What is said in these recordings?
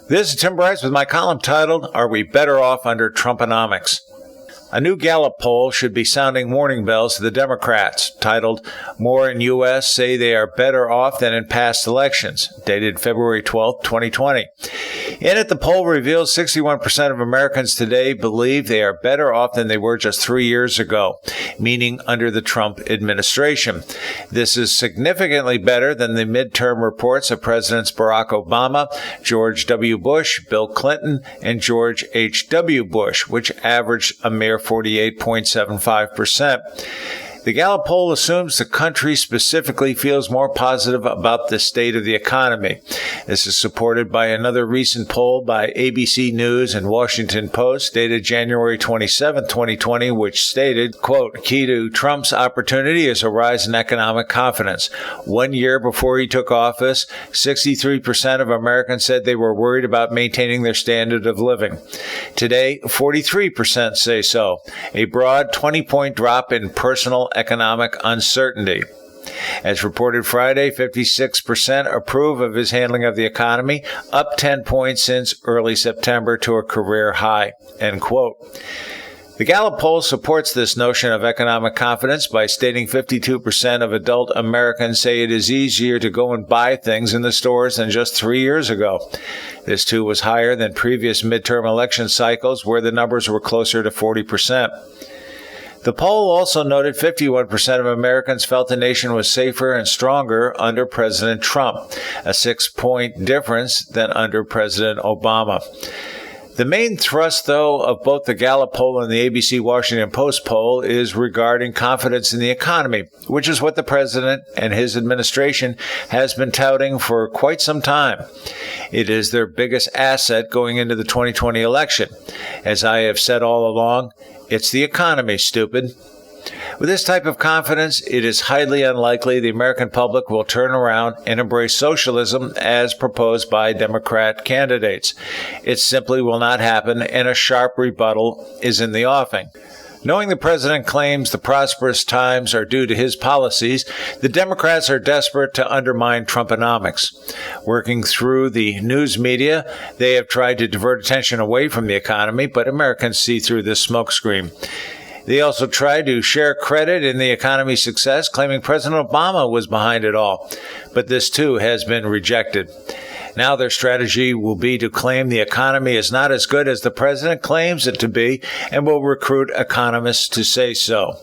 This is Tim Bryce with my column titled, Are We Better Off Under Trumponomics? A new Gallup poll should be sounding warning bells to the Democrats, titled, More in U.S. Say They Are Better Off Than in Past Elections, dated February 12, 2020. In it, the poll reveals 61% of Americans today believe they are better off than they were just 3 years ago, meaning under the Trump administration. This is significantly better than the midterm reports of Presidents Barack Obama, George W. Bush, Bill Clinton, and George H.W. Bush, which averaged a mere 48.75%. The Gallup poll assumes the country specifically feels more positive about the state of the economy. This is supported by another recent poll by ABC News and Washington Post dated January 27, 2020, which stated, quote, key to Trump's opportunity is a rise in economic confidence. 1 year before he took office, 63% of Americans said they were worried about maintaining their standard of living. Today, 43% say so, a broad 20-point drop in personal economic uncertainty. As reported Friday, 56% approve of his handling of the economy, up 10 points since early September to a career high, end quote. The Gallup poll supports this notion of economic confidence by stating 52% of adult Americans say it is easier to go and buy things in the stores than just 3 years ago. This, too, was higher than previous midterm election cycles where the numbers were closer to 40%. The poll also noted 51% of Americans felt the nation was safer and stronger under President Trump, a 6-point difference than under President Obama. The main thrust, though, of both the Gallup poll and the ABC Washington Post poll is regarding confidence in the economy, which is what the president and his administration has been touting for quite some time. It is their biggest asset going into the 2020 election. As I have said all along, it's the economy, stupid. With this type of confidence, it is highly unlikely the American public will turn around and embrace socialism as proposed by Democrat candidates. It simply will not happen, and a sharp rebuttal is in the offing. Knowing the president claims the prosperous times are due to his policies, the Democrats are desperate to undermine Trumponomics. Working through the news media, they have tried to divert attention away from the economy, but Americans see through this smokescreen. They also tried to share credit in the economy's success, claiming President Obama was behind it all. But this, too, has been rejected. Now their strategy will be to claim the economy is not as good as the president claims it to be and will recruit economists to say so.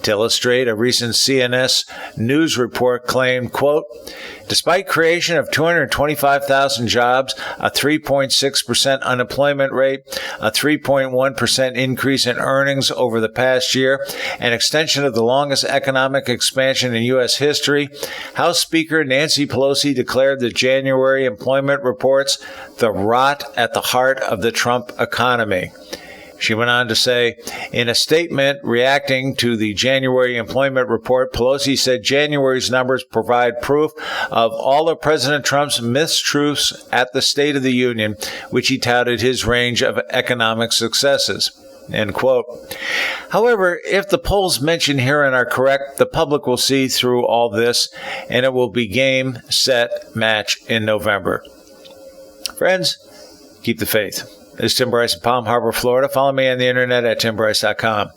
To illustrate, a recent CNN news report claimed, quote, despite creation of 225,000 jobs, a 3.6% unemployment rate, a 3.1% increase in earnings over the past year, an extension of the longest economic expansion in U.S. history, House Speaker Nancy Pelosi declared the January employment reports the rot at the heart of the Trump economy. She went on to say, in a statement reacting to the January employment report, Pelosi said January's numbers provide proof of all of President Trump's mistruths at the State of the Union, which he touted his range of economic successes. End quote. However, if the polls mentioned herein are correct, the public will see through all this, and it will be game, set, match in November. Friends, keep the faith. This is Tim Bryce in Palm Harbor, Florida. Follow me on the internet at timbryce.com.